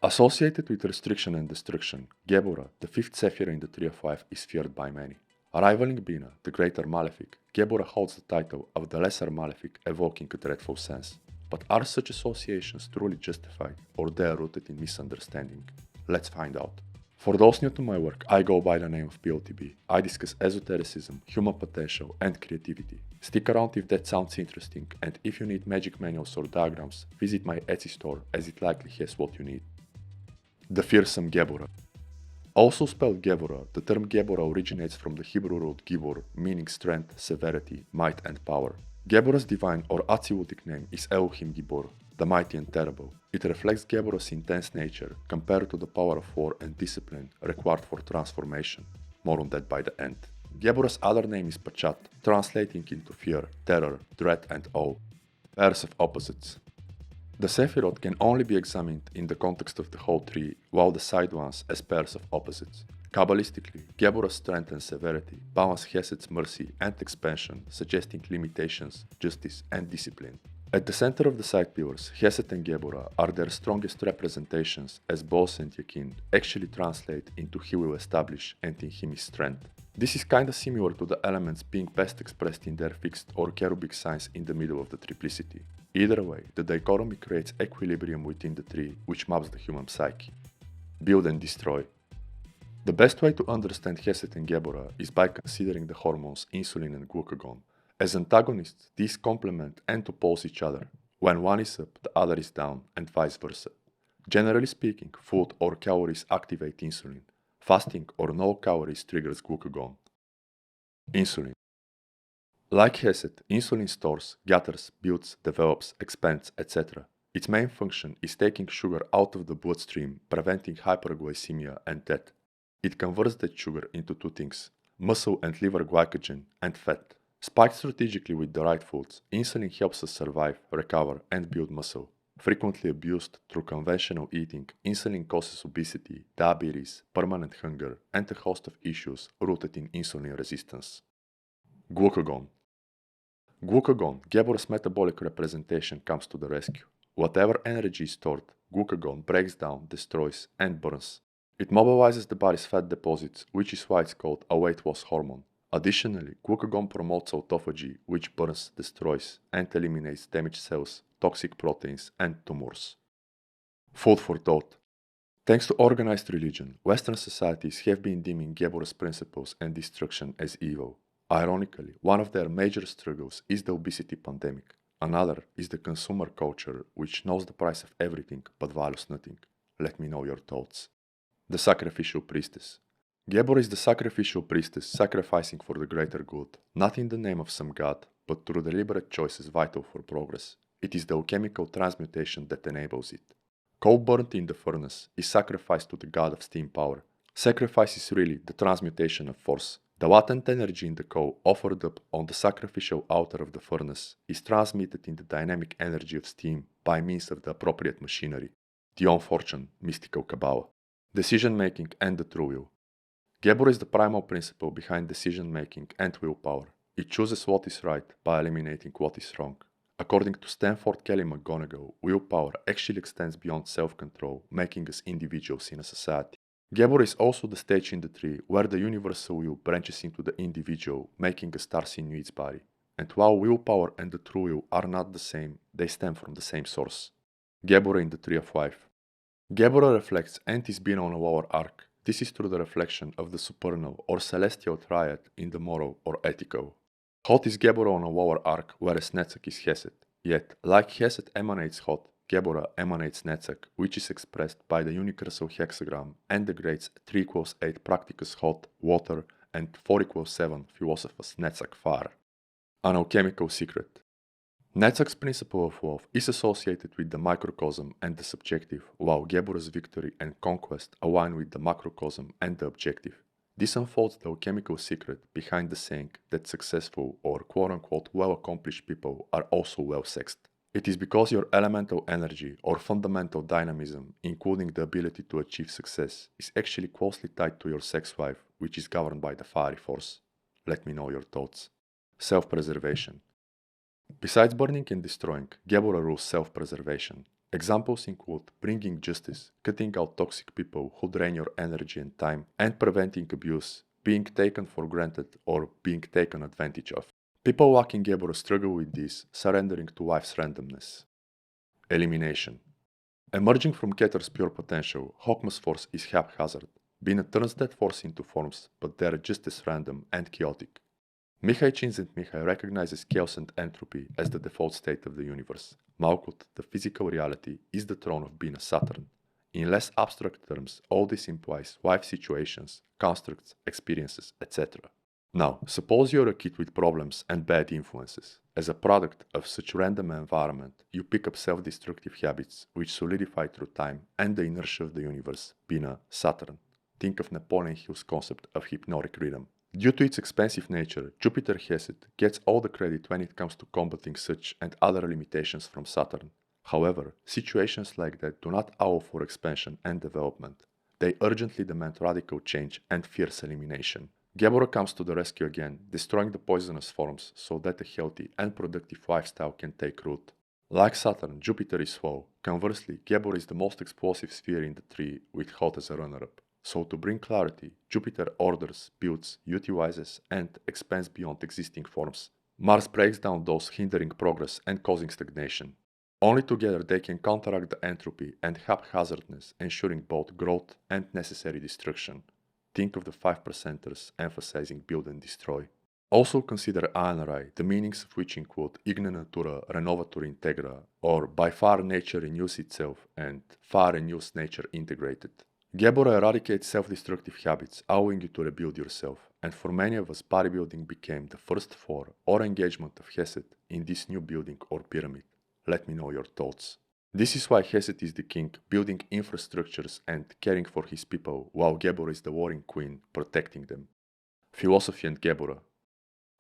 Associated with restriction and destruction, Geburah, the fifth Sephirah in the Tree of Life, is feared by many. Rivaling Binah, the Greater Malefic, Geburah holds the title of the Lesser Malefic, evoking a dreadful sense. But are such associations truly justified, or they are rooted in misunderstanding? Let's find out. For those new to my work, I go by the name of POTB. I discuss esotericism, human potential, and creativity. Stick around if that sounds interesting, and if you need magic manuals or diagrams, visit my Etsy store as it likely has what you need. The Fearsome Geburah. Also spelled Geburah, the term Geburah originates from the Hebrew root Gibor, meaning strength, severity, might, and power. Geburah's divine or Atzilutic name is Elohim Gibor, the mighty and terrible. It reflects Geburah's intense nature compared to the power of war and discipline required for transformation. More on that by the end. Geburah's other name is Pachat, translating into fear, terror, dread, and awe. Pairs of opposites. The Sephirot can only be examined in the context of the whole tree, while the side ones as pairs of opposites. Kabbalistically, Geburah's strength and severity balance Chessed's mercy and expansion, suggesting limitations, justice, and discipline. At the center of the side pillars, Chesed and Geburah are their strongest representations, as Boaz and Yakin actually translate into He will establish and in Him is strength. This is kinda similar to the elements being best expressed in their fixed or cherubic signs in the middle of the triplicity. Either way, the dichotomy creates equilibrium within the tree, which maps the human psyche. Build and destroy. The best way to understand Chesed and Geburah is by considering the hormones insulin and glucagon. As antagonists, these complement and oppose each other. When one is up, the other is down, and vice versa. Generally speaking, food or calories activate insulin. Fasting or no calories triggers glucagon. Insulin. Like Chesed, insulin stores, gathers, builds, develops, expands, etc. Its main function is taking sugar out of the bloodstream, preventing hyperglycemia and death. It converts that sugar into two things: muscle and liver glycogen, and fat. Spiked strategically with the right foods, insulin helps us survive, recover, and build muscle. Frequently abused through conventional eating, insulin causes obesity, diabetes, permanent hunger, and a host of issues rooted in insulin resistance. Glucagon. Glucagon, Geburah's metabolic representation, comes to the rescue. Whatever energy is stored, glucagon breaks down, destroys, and burns. It mobilizes the body's fat deposits, which is why it's called a weight loss hormone. Additionally, glucagon promotes autophagy, which burns, destroys, and eliminates damaged cells, toxic proteins, and tumors. Food for thought. Thanks to organized religion, Western societies have been deeming Geburah's principles and destruction as evil. Ironically, one of their major struggles is the obesity pandemic. Another is the consumer culture, which knows the price of everything but values nothing. Let me know your thoughts. The Sacrificial Priestess. Geburah is the Sacrificial Priestess sacrificing for the greater good, not in the name of some god, but through deliberate choices vital for progress. It is the alchemical transmutation that enables it. Coal burnt in the furnace is sacrificed to the god of steam power. Sacrifice is really the transmutation of force. The latent energy in the coal offered up on the sacrificial altar of the furnace is transmitted in the dynamic energy of steam by means of the appropriate machinery. The unfortunate mystical Kabbalah. Decision-making and the true will. Geburah is the primal principle behind decision-making and willpower. It chooses what is right by eliminating what is wrong. According to Stanford Kelly McGonigal, willpower actually extends beyond self-control, making us individuals in a society. Geburah is also the stage in the tree where the universal will branches into the individual, making a star sinew its body. And while willpower and the true will are not the same, they stem from the same source. Geburah in the Tree of Life. Geburah reflects and is Binah on a lower arc. This is through the reflection of the supernal or celestial triad in the moral or ethical. Hot is Geburah on a lower arc, whereas Netzach is Chesed. Yet, like Chesed emanates Hot, Geburah emanates Netzach, which is expressed by the universal hexagram and the grades 3 equals 8 Practicus Hot, Water, and 4 equals 7 Philosophus Netzach Fire. An Alchemical Secret. Netzach's principle of love is associated with the microcosm and the subjective, while Geburah's victory and conquest align with the macrocosm and the objective. This unfolds the alchemical secret behind the saying that successful or quote-unquote well-accomplished people are also well-sexed. It is because your elemental energy or fundamental dynamism, including the ability to achieve success, is actually closely tied to your sex life, which is governed by the fiery force. Let me know your thoughts. Self-preservation. Besides burning and destroying, Geburah rules self-preservation. Examples include bringing justice, cutting out toxic people who drain your energy and time, and preventing abuse, being taken for granted or being taken advantage of. People lacking Geburah struggle with this, surrendering to life's randomness. Elimination. Emerging from Keter's pure potential, Hokma's force is haphazard. Binah turns that force into forms, but they are just as random and chaotic. Mihai Csikszent Mihalyi recognizes chaos and entropy as the default state of the universe. Malkuth, the physical reality, is the throne of Binah Saturn. In less abstract terms, all this implies life situations, constructs, experiences, etc. Now, suppose you're a kid with problems and bad influences. As a product of such random environment, you pick up self-destructive habits which solidify through time and the inertia of the universe, Binah, Saturn. Think of Napoleon Hill's concept of hypnotic rhythm. Due to its expansive nature, Jupiter Hesed gets all the credit when it comes to combating such and other limitations from Saturn. However, situations like that do not allow for expansion and development. They urgently demand radical change and fierce elimination. Geburah comes to the rescue again, destroying the poisonous forms so that a healthy and productive lifestyle can take root. Like Saturn, Jupiter is slow. Conversely, Geburah is the most explosive sphere in the tree, with Hot as a runner-up. So to bring clarity, Jupiter orders, builds, utilizes, and expands beyond existing forms. Mars breaks down those hindering progress and causing stagnation. Only together they can counteract the entropy and haphazardness, ensuring both growth and necessary destruction. Think of the 5%ers emphasizing build and destroy. Also consider ANRI, the meanings of which include Igna Natura Renovatur Integra, or by far nature renews itself and far renews nature integrated. Geburah eradicates self-destructive habits, allowing you to rebuild yourself, and for many of us bodybuilding became the first floor or engagement of Hesed in this new building or pyramid. Let me know your thoughts. This is why Hesed is the king, building infrastructures and caring for his people, while Geburah is the warring queen, protecting them. Philosophy and Geburah.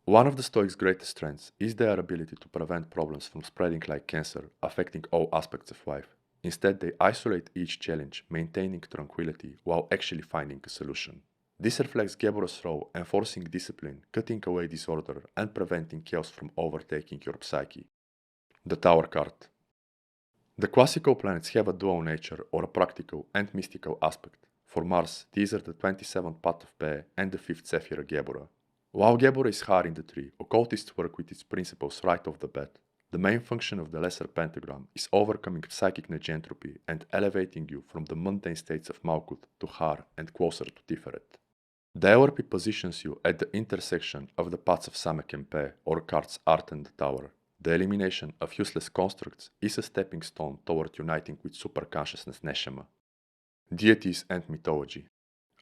One of the Stoics' greatest strengths is their ability to prevent problems from spreading like cancer, affecting all aspects of life. Instead, they isolate each challenge, maintaining tranquility while actually finding a solution. This reflects Geburah's role, enforcing discipline, cutting away disorder, and preventing chaos from overtaking your psyche. The Tower card. The classical planets have a dual nature or a practical and mystical aspect. For Mars, these are the 27th path of Be and the 5th Sephirah Geburah. While Geburah is high in the tree, occultists work with its principles right off the bat. The main function of the lesser pentagram is overcoming psychic negentropy and elevating you from the mundane states of Malkuth to Har and closer to Tiferet. The LRP positions you at the intersection of the paths of Samek and Pe, or cards Art and the Tower. The elimination of useless constructs is a stepping stone toward uniting with superconsciousness Neshama. Deities and Mythology.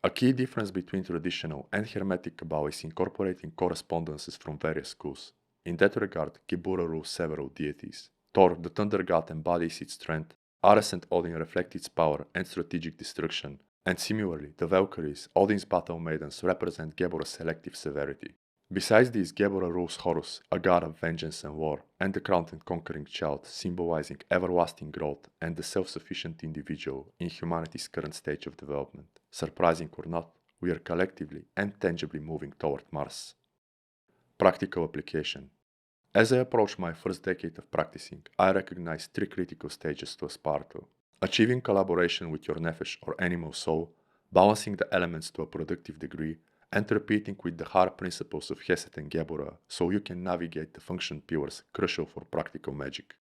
A key difference between traditional and Hermetic Kabbalah is incorporating correspondences from various schools. In that regard, Geburah rules several deities. Thor, the thunder god, embodies its strength. Ares and Odin reflect its power and strategic destruction. And similarly, the Valkyries, Odin's battle maidens, represent Geburah's selective severity. Besides these, Geburah rules Horus, a god of vengeance and war, and the crowned and conquering child, symbolizing everlasting growth and the self-sufficient individual in humanity's current stage of development. Surprising or not, we are collectively and tangibly moving toward Mars. Practical application. As I approach my first decade of practicing, I recognize 3 critical stages to aspire to. Achieving collaboration with your nefesh or animal soul, balancing the elements to a productive degree, and repeating with the hard principles of Hesed and Geburah so you can navigate the function pillars crucial for practical magic.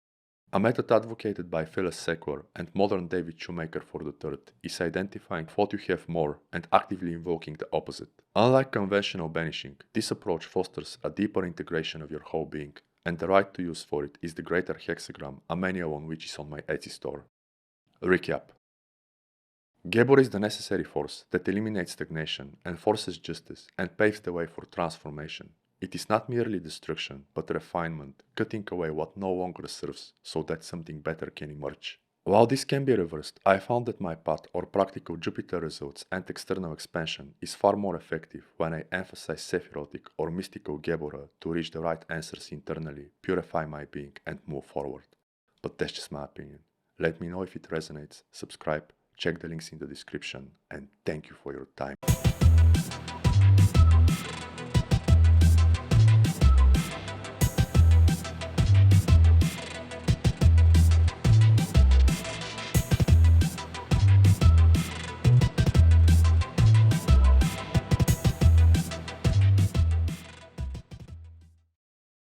A method advocated by Phyllis Sequor and modern David Shoemaker for the third is identifying what you have more and actively invoking the opposite. Unlike conventional banishing, this approach fosters a deeper integration of your whole being, and the right to use for it is the Greater Hexagram, a manual on which is on my Etsy store. Recap. Geburah is the necessary force that eliminates stagnation, enforces justice, and paves the way for transformation. It is not merely destruction, but refinement, cutting away what no longer serves so that something better can emerge. While this can be reversed, I found that my path or practical Jupiter results and external expansion is far more effective when I emphasize Sephirotic or mystical Geburah to reach the right answers internally, purify my being, and move forward. But that's just my opinion. Let me know if it resonates, subscribe, check the links in the description, and thank you for your time.